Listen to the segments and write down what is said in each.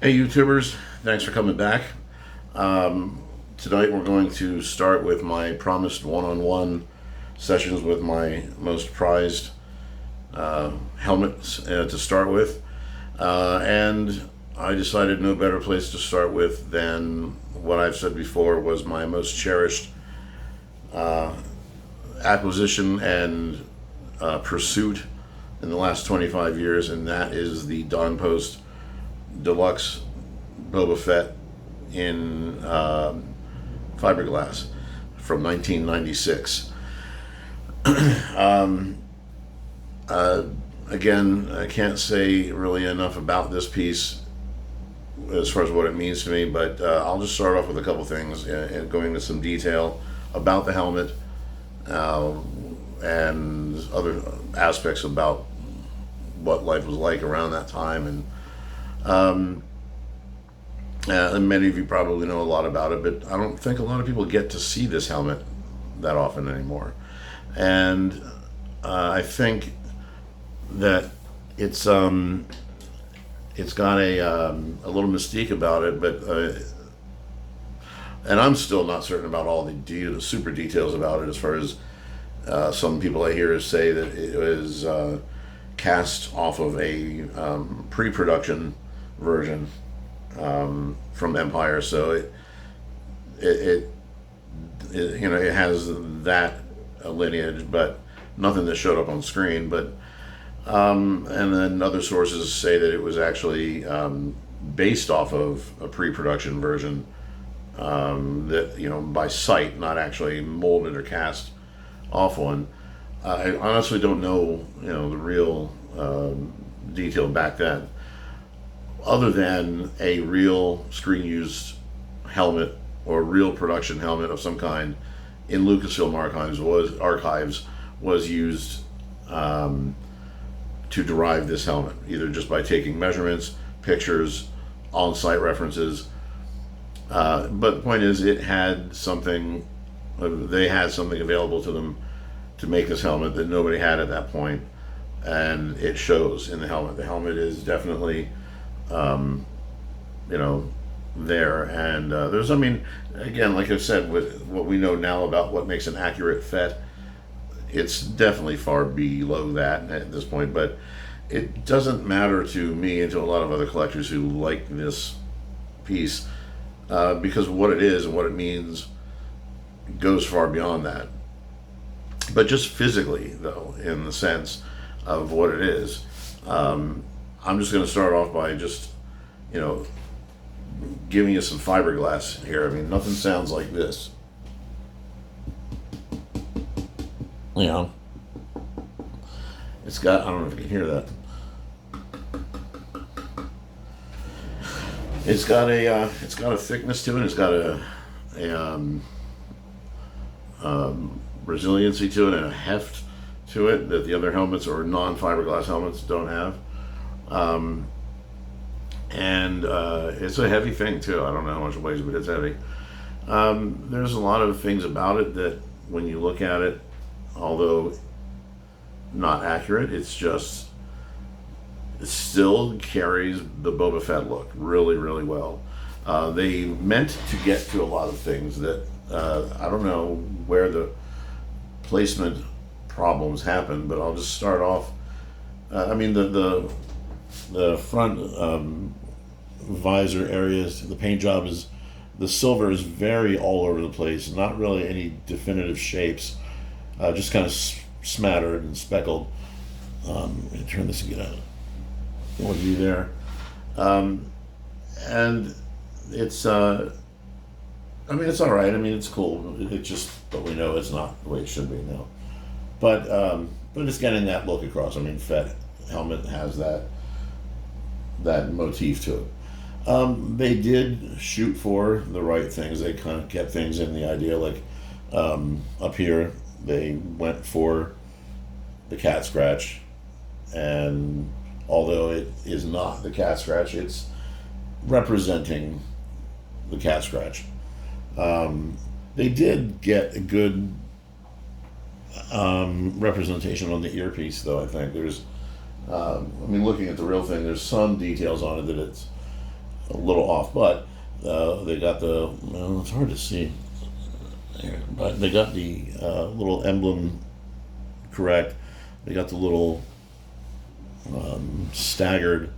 Hey YouTubers, thanks for coming back. Tonight we're going to start with my promised one-on-one sessions with my most prized helmets to start with. And I decided no better place to start with than what I've said before was my most cherished acquisition and pursuit in the last 25 years, and that is the Post Deluxe Boba Fett in fiberglass from 1996. Again, I can't say really enough about this piece as far as what it means to me, but I'll just start off with a couple things and going into some detail about the helmet and other aspects about what life was like around that time. And many of you probably know a lot about it, but I don't think a lot of people get to see this helmet that often anymore. And I think that it's got a little mystique about it, but and I'm still not certain about all the super details about it. As far as some people I hear say that it was cast off of a pre-production version from Empire, so it has that lineage, but nothing that showed up on screen. But and then other sources say that it was actually based off of a pre-production version that by sight, not actually molded or cast off one. I honestly don't know the real detail back then, other than a real screen used helmet or real production helmet of some kind in Lucasfilm archives was used to derive this helmet, either just by taking measurements, pictures, on-site references. But the point is, it had something. They had something available to them to make this helmet that nobody had at that point, and it shows in the helmet. The helmet is definitely there, and there's, again, like I've said, with what we know now about what makes an accurate Fett, it's definitely far below that at this point. But it doesn't matter to me and to a lot of other collectors who like this piece, because what it is and what it means goes far beyond that. But just physically, though, in the sense of what it is, I'm just going to start off by just, giving you some fiberglass here. Nothing sounds like this. It's got, I don't know if you can hear that. It's got a thickness to it. It's got a resiliency to it and a heft to it that the other helmets or non-fiberglass helmets don't have. And it's a heavy thing too. I don't know how much it weighs, but it's heavy. There's a lot of things about it that when you look at it, although not accurate, it still carries the Boba Fett look really, really well. They meant to get to a lot of things that I don't know where the placement problems happen, but I'll just start off. The front visor areas, the paint job is, the silver is very all over the place. Not really any definitive shapes, just kind of smattered and speckled. Let me turn this and get out of view there. And it's it's all right. It's cool. It's just, but we know it's not the way it should be now. But it's getting that look across. Fett helmet has that motif to it. They did shoot for the right things. They kind of kept things in the idea, like up here they went for the cat scratch, and although it is not the cat scratch, it's representing the cat scratch. They did get a good representation on the earpiece, though. I think there's looking at the real thing, there's some details on it that it's a little off, but they got the, well, it's hard to see here, but they got the little emblem correct. They got the little staggered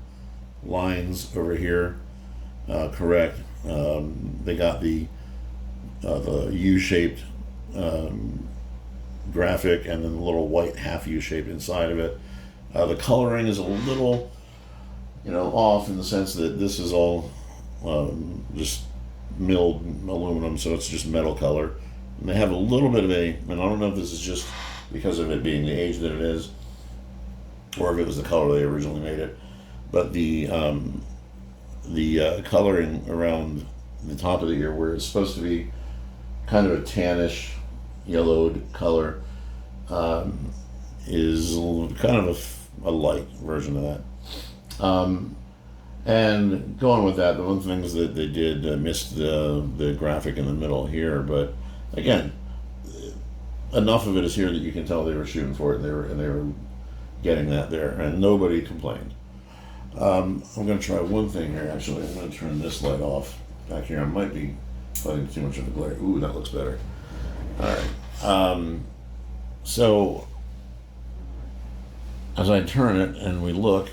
lines over here correct. They got the U-shaped graphic, and then the little white half U-shape inside of it. The coloring is a little, off in the sense that this is all just milled aluminum, so it's just metal color. And they have a little bit of and I don't know if this is just because of it being the age that it is, or if it was the color they originally made it, but the coloring around the top of the ear, where it's supposed to be kind of a tannish, yellowed color, is kind of a light version of that. And going with that, the one thing is that they did miss the graphic in the middle here, but again, enough of it is here that you can tell they were shooting for it, and they were getting that there, and nobody complained. I'm going to try one thing here. Actually, I'm going to turn this light off back here. I might be putting too much of a glare. Ooh, that looks better. All right. So as I turn it and we look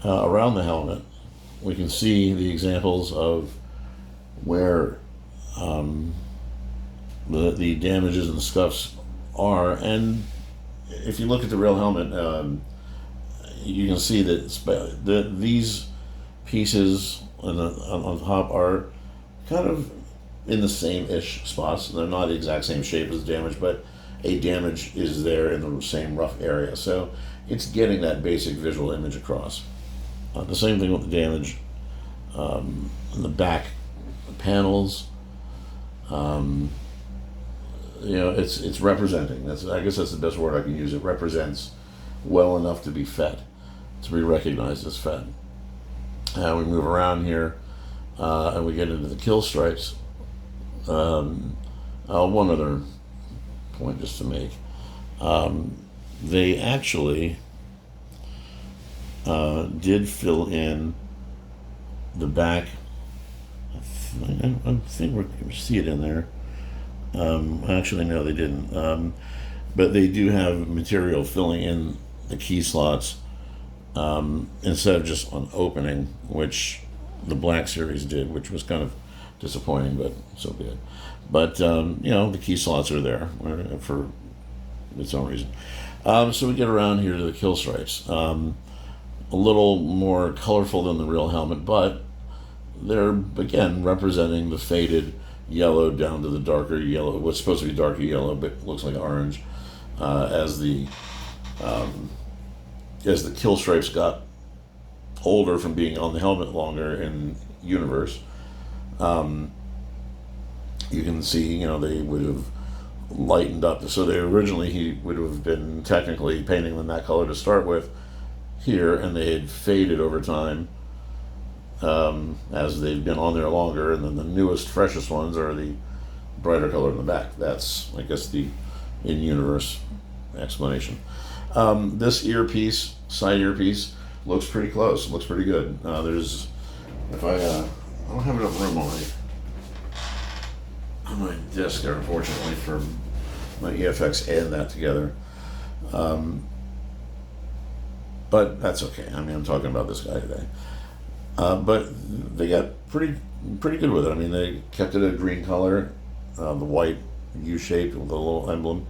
around the helmet, we can see the examples of where the damages and scuffs are. And if you look at the real helmet, you can see that these pieces on top are kind of in the same-ish spots. They're not the exact same shape as damage, but a damage is there in the same rough area. So it's getting that basic visual image across. The same thing with the damage in the back panels. It's representing. I guess that's the best word I can use. It represents well enough to be Fett, to be recognized as Fett. We move around here, and we get into the kill stripes. One other point just to make. They actually did fill in the back. I think we can see it in there. Actually, no, they didn't. But they do have material filling in the key slots instead of just on opening, which the Black Series did, which was kind of disappointing, but so be it. But the key slots are there for its own reason. So we get around here to the kill stripes. A little more colorful than the real helmet, but they're again representing the faded yellow down to the darker yellow, what's supposed to be darker yellow but looks like orange, as the kill stripes got older from being on the helmet longer in universe. You can see, they would have lightened up. So he would have been technically painting them that color to start with here, and they had faded over time as they've been on there longer, and then the newest, freshest ones are the brighter color in the back. That's, I guess, the in-universe explanation. This side earpiece, looks pretty close. Looks pretty good. I don't have enough room on my desk there, unfortunately, for my EFX and that together. But that's okay. I'm talking about this guy today. But they got pretty good with it. They kept it a green color, the white U-shape with a little emblem.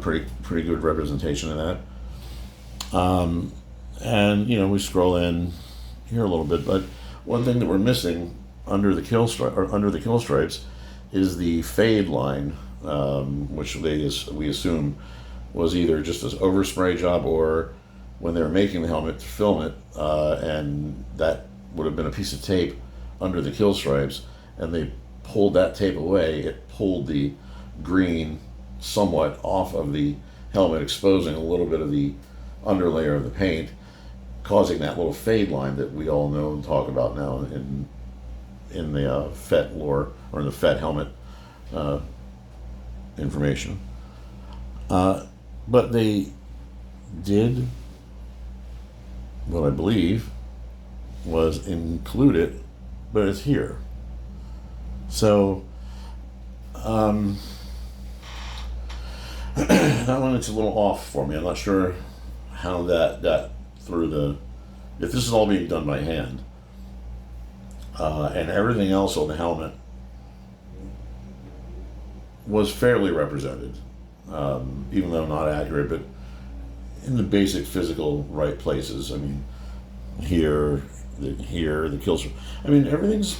Pretty good representation of that. And we scroll in here a little bit, but one thing that we're missing under the kill stripes is the fade line, which we assume was either just an overspray job, or when they were making the helmet to film it, and that would have been a piece of tape under the kill stripes, and they pulled that tape away. It pulled the green somewhat off of the helmet, exposing a little bit of the underlayer of the paint, causing that little fade line that we all know and talk about now in the Fett lore, or in the Fett helmet information. But they did what I believe was included, but it's here. So that one, it's a little off for me. I'm not sure how that got through the, if this is all being done by hand. And everything else on the helmet was fairly represented, even though not accurate, but in the basic physical right places. I mean, here, the kill switch. I mean, there's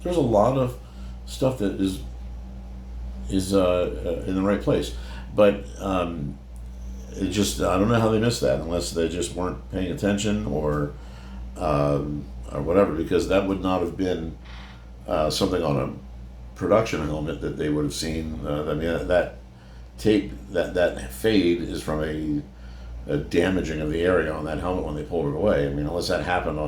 a lot of stuff that is in the right place, but it just, I don't know how they missed that, unless they just weren't paying attention or whatever, because that would not have been something on a production helmet that they would have seen. I mean, that tape, that fade is from a damaging of the area on that helmet when they pulled it away. I mean, unless that happened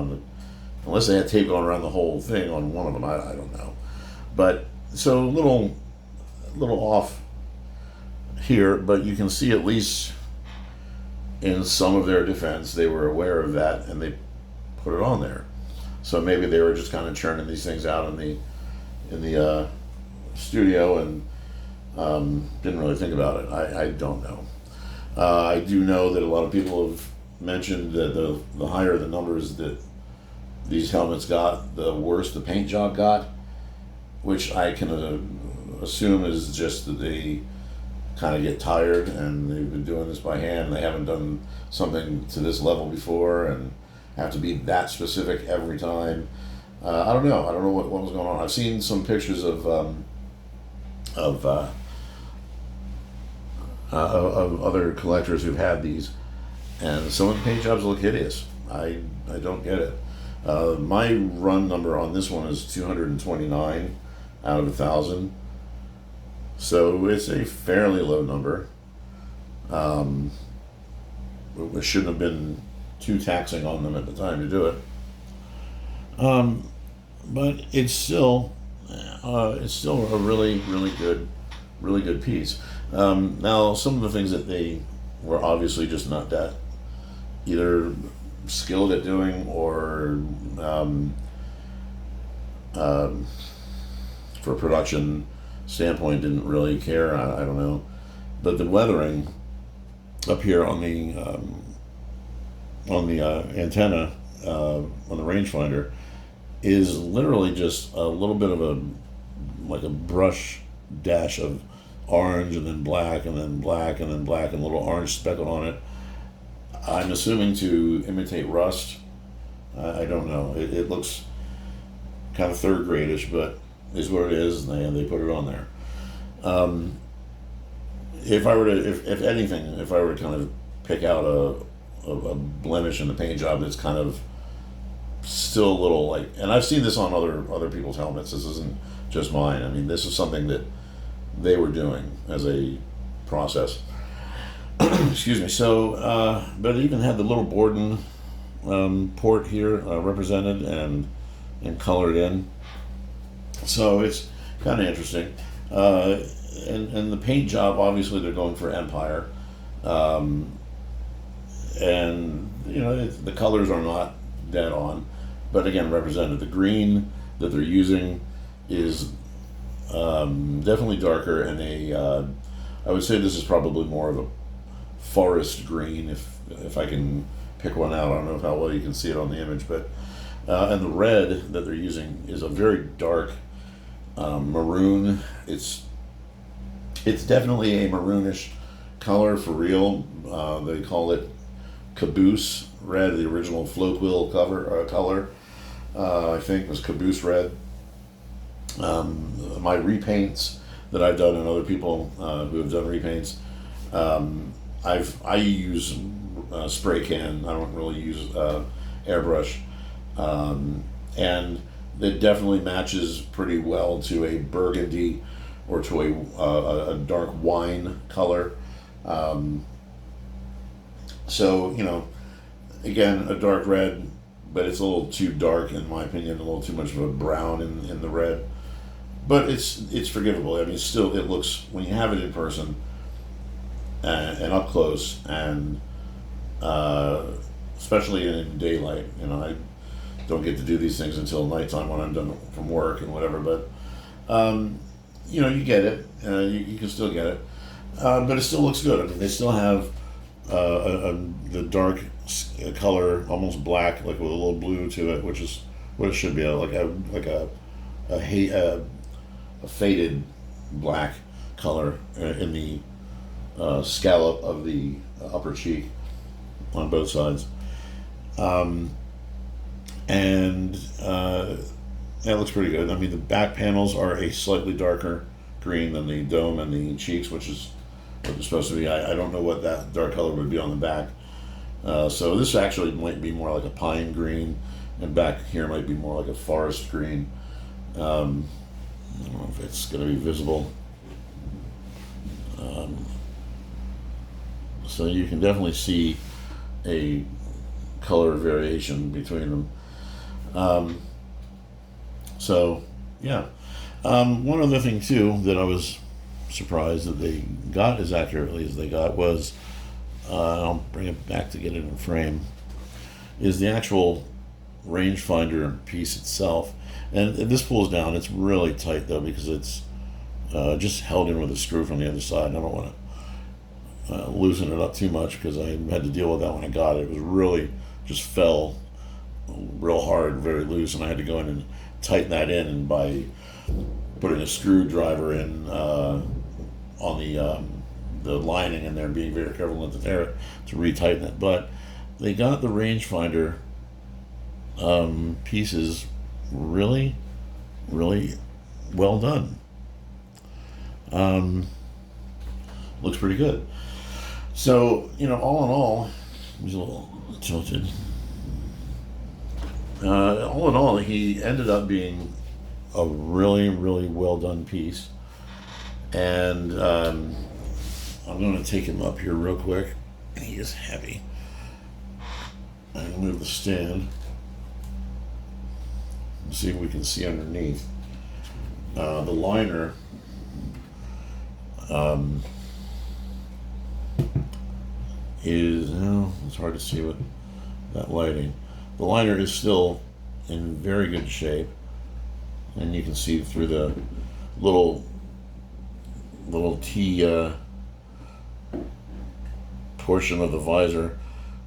unless they had tape going around the whole thing on one of them, I don't know. But so a little off here, but you can see at least in some of their defense, they were aware of that and they put it on there. So maybe they were just kind of churning these things out in the studio and didn't really think about it. I don't know. I do know that a lot of people have mentioned that the higher the numbers that these helmets got, the worse the paint job got, which I can assume is just that they kind of get tired and they've been doing this by hand. They haven't done something to this level before and have to be that specific every time. I don't know. I don't know what was going on. I've seen some pictures of other collectors who've had these, and some of the paint jobs look hideous. I don't get it. My run number on this one is 229 out of 1,000, so it's a fairly low number. It shouldn't have been too taxing on them at the time to do it. But it's still a really good piece. Now, some of the things that they were obviously just not that either skilled at doing or for production standpoint didn't really care. I don't know, but the weathering up here on the antenna on the rangefinder is literally just a little bit of a brush dash of orange and then black and then black and then black and a little orange speckled on it. I'm assuming to imitate rust. I don't know. It looks kind of third gradish, but is what it is, and they put it on there. If I were to kind of pick out a blemish in the paint job that's kind of still a little like, and I've seen this on other people's helmets. This isn't just mine. I mean, this is something that they were doing as a process. Excuse me. So, but it even had the little Borden port here represented and colored in. So it's kind of interesting. And the paint job, obviously, they're going for Empire. And, you know, the colors are not dead on, but again, represented. The green that they're using is definitely darker, and I would say this is probably more of a forest green, if I can pick one out. I don't know how well you can see it on the image, but and the red that they're using is a very dark maroon. It's definitely a maroonish color for real. They call it caboose red. The original float wheel color, I think, was caboose red. My repaints that I've done, and other people who have done repaints, I use spray can. I don't really use airbrush, and it definitely matches pretty well to a burgundy or to a dark wine color. So, you know, again, a dark red, but it's a little too dark in my opinion, a little too much of a brown in the red. But it's forgivable. I mean, still, it looks, when you have it in person and up close, and especially in daylight, you know, don't get to do these things until nighttime when I'm done from work and whatever. But you get it. You can still get it, but it still looks good. I mean, they still have the dark color, almost black, like with a little blue to it, which is what it should be, like a faded black color in the scallop of the upper cheek on both sides. And that looks pretty good. I mean, the back panels are a slightly darker green than the dome and the cheeks, which is what they're supposed to be. I don't know what that dark color would be on the back. So this actually might be more like a pine green, and back here might be more like a forest green. I don't know if it's going to be visible. So you can definitely see a color variation between them. So yeah. One other thing too that I was surprised that they got as accurately as they got was, I'll bring it back to get it in frame, is the actual rangefinder piece itself. And this pulls down. It's really tight though, because it's just held in with a screw from the other side. I don't want to loosen it up too much, because I had to deal with that when I got it. It was really just fell real hard, very loose, and I had to go in and tighten that in, and by putting a screwdriver in on the lining in there, being very careful not to tear it, to retighten it. But they got the rangefinder pieces really, really well done. Looks pretty good. So, all in all, he's a little tilted. All in all, he ended up being a really, really well done piece. And I'm going to take him up here real quick. He is heavy. I'm going to move the stand and see if we can see underneath. The liner is, it's hard to see with that lighting. The liner is still in very good shape, and you can see through the little T portion of the visor.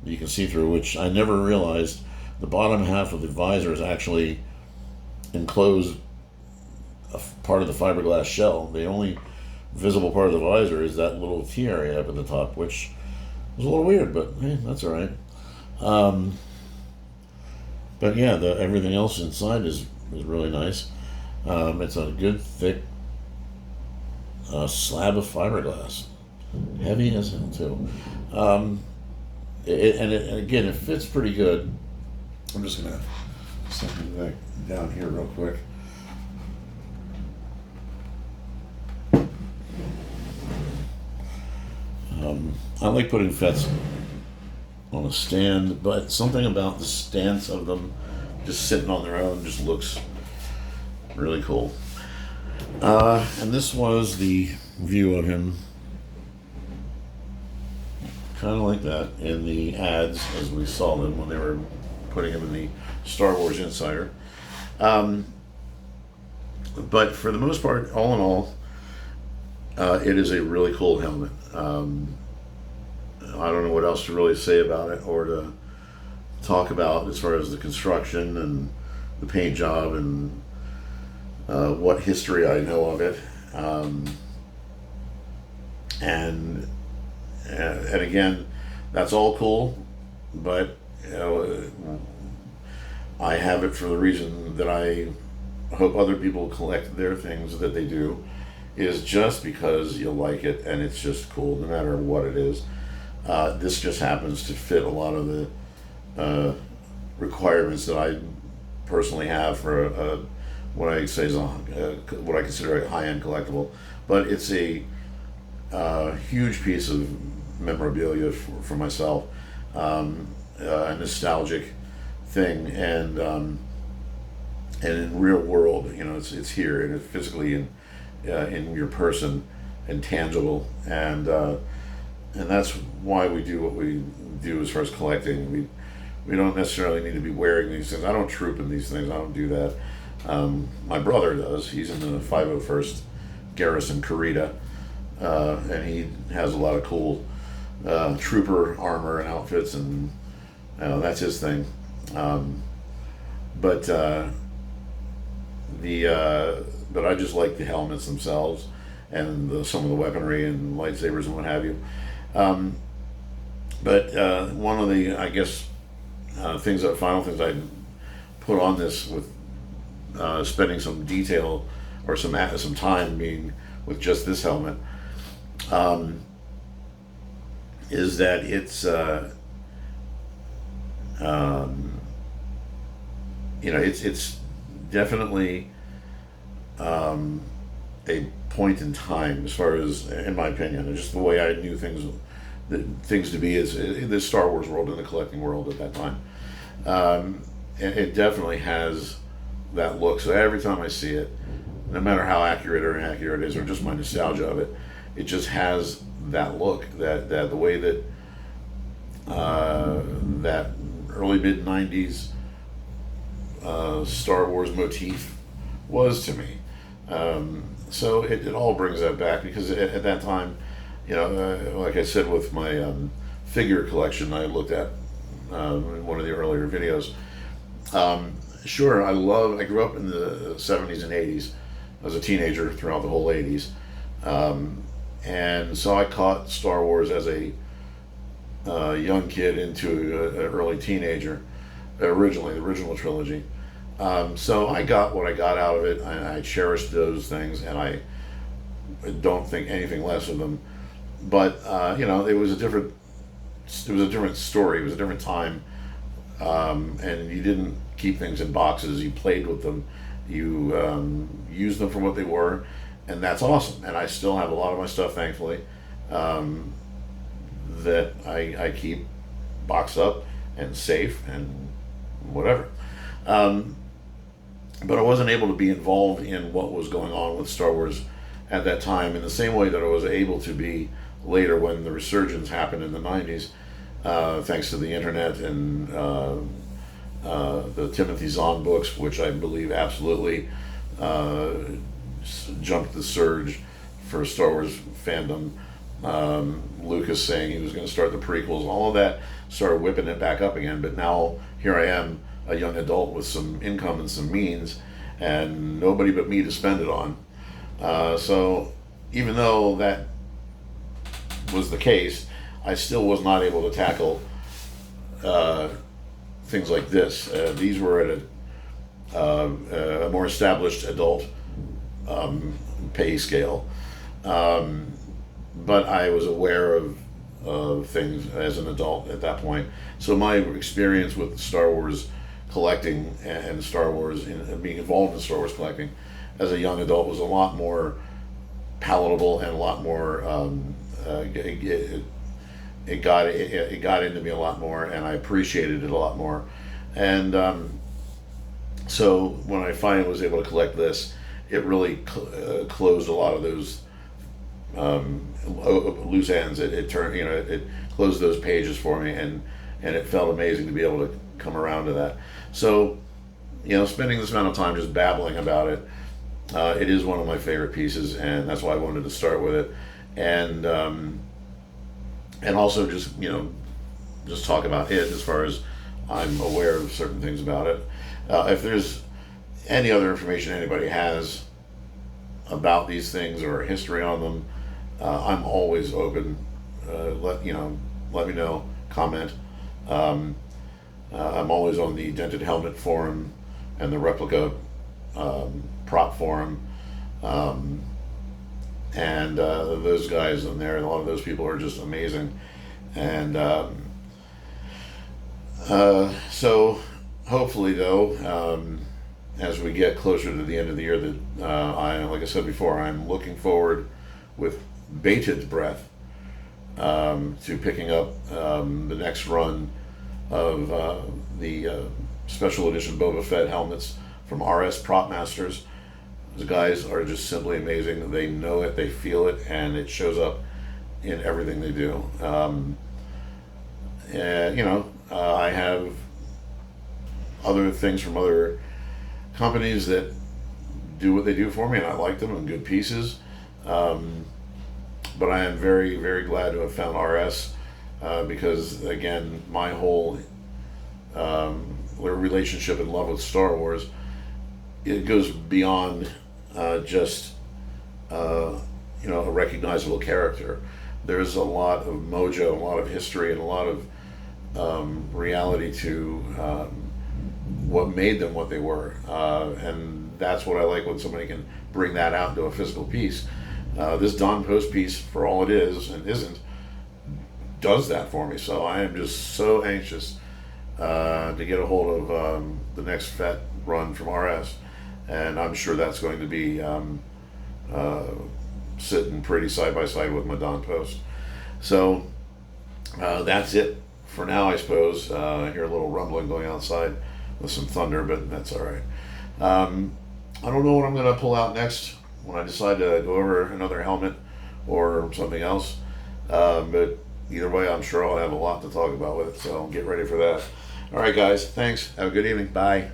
You can see through, which I never realized the bottom half of the visor is actually enclosed a part of the fiberglass shell. The only visible part of the visor is that little T area up at the top, which was a little weird, but hey, that's all right. But yeah, everything else inside is really nice. It's a good thick slab of fiberglass, heavy as hell too. And again, it fits pretty good. I'm just gonna set it back down here real quick. I like putting Fets on a stand, but something about the stance of them just sitting on their own just looks really cool. And this was the view of him, kind of like that in the ads as we saw them when they were putting him in the Star Wars Insider. But for the most part, all in all, it is a really cool helmet. I don't know what else to really say about it or to talk about as far as the construction and the paint job and what history I know of it. And again, that's all cool, but I have it for the reason that I hope other people collect their things that they do, is just because you like it and it's just cool no matter what it is. This just happens to fit a lot of the requirements that I personally have for what I say is what I consider a high-end collectible. But it's a huge piece of memorabilia for myself, a nostalgic thing, and in real world, it's here and it's physically in your person and tangible, and that's why we do what we do as far as collecting. We don't necessarily need to be wearing these things. I don't troop in these things. I don't do that. My brother does. He's in the 501st Garrison Carita, and he has a lot of cool trooper armor and outfits, and that's his thing. But but I just like the helmets themselves and some of the weaponry and lightsabers and what have you. But one of the, I guess, final things I put on this with spending some detail or some time being with just this helmet, is that it's it's definitely a point in time, as far as, in my opinion, and just the way I knew things to be is in the Star Wars world and the collecting world at that time. It definitely has that look. So every time I see it, no matter how accurate or inaccurate it is, or just my nostalgia of it, it just has that look. That the way that that early mid '90s Star Wars motif was to me. So it all brings that back, because at that time, like I said with my figure collection I looked at in one of the earlier videos. Sure, I grew up in the 70s and 80s. I was a teenager throughout the whole 80s. And so I caught Star Wars as a young kid into an early teenager, originally, the original trilogy. So I got what I got out of it. I cherished those things, and I don't think anything less of them. But it was a different story. It was a different time, and you didn't keep things in boxes. You played with them. You used them for what they were, and that's awesome. And I still have a lot of my stuff, thankfully, that I keep boxed up and safe and whatever. But I wasn't able to be involved in what was going on with Star Wars at that time in the same way that I was able to be later when the resurgence happened in the 90s, thanks to the internet and the Timothy Zahn books, which I believe absolutely jumped the surge for Star Wars fandom. Lucas saying he was going to start the prequels, all of that started whipping it back up again. But now here I am, a young adult with some income and some means, and nobody but me to spend it on. So even though that was the case, I still was not able to tackle things like this. These were at a more established adult pay scale, but I was aware of things as an adult at that point. So my experience with Star Wars collecting and Star Wars, being involved in Star Wars collecting as a young adult, was a lot more palatable and a lot more it got into me a lot more, and I appreciated it a lot more. And so when I finally was able to collect this, it really closed a lot of those loose ends. It turned, it closed those pages for me, and it felt amazing to be able to come around to that. So, spending this amount of time just babbling about it, it is one of my favorite pieces, and that's why I wanted to start with it, and also just talk about it as far as I'm aware of certain things about it. If there's any other information anybody has about these things or history on them, I'm always open. Let me know, comment. I'm always on the Dented Helmet forum and the replica prop forum, and those guys in there, and a lot of those people are just amazing. And so hopefully, though, as we get closer to the end of the year, that like I said before, I'm looking forward with bated breath to picking up the next run of the special edition Boba Fett helmets from RS Prop Masters. The guys are just simply amazing. They know it, they feel it, and it shows up in everything they do. I have other things from other companies that do what they do for me, and I like them and good pieces. But I am very, very glad to have found RS because, again, my whole relationship and love with Star Wars, it goes beyond just a recognizable character. There's a lot of mojo, a lot of history, and a lot of reality to what made them what they were, and that's what I like when somebody can bring that out into a physical piece. This Don Post piece, for all it is and isn't, does that for me. So I am just so anxious to get a hold of the next Fett run from RS, and I'm sure that's going to be sitting pretty side by side with my Don Post. So that's it for now, I suppose. I hear a little rumbling going outside with some thunder, but that's all right. I don't know what I'm going to pull out next when I decide to go over another helmet or something else. But either way, I'm sure I'll have a lot to talk about with it, so get ready for that. All right, guys, thanks. Have a good evening. Bye.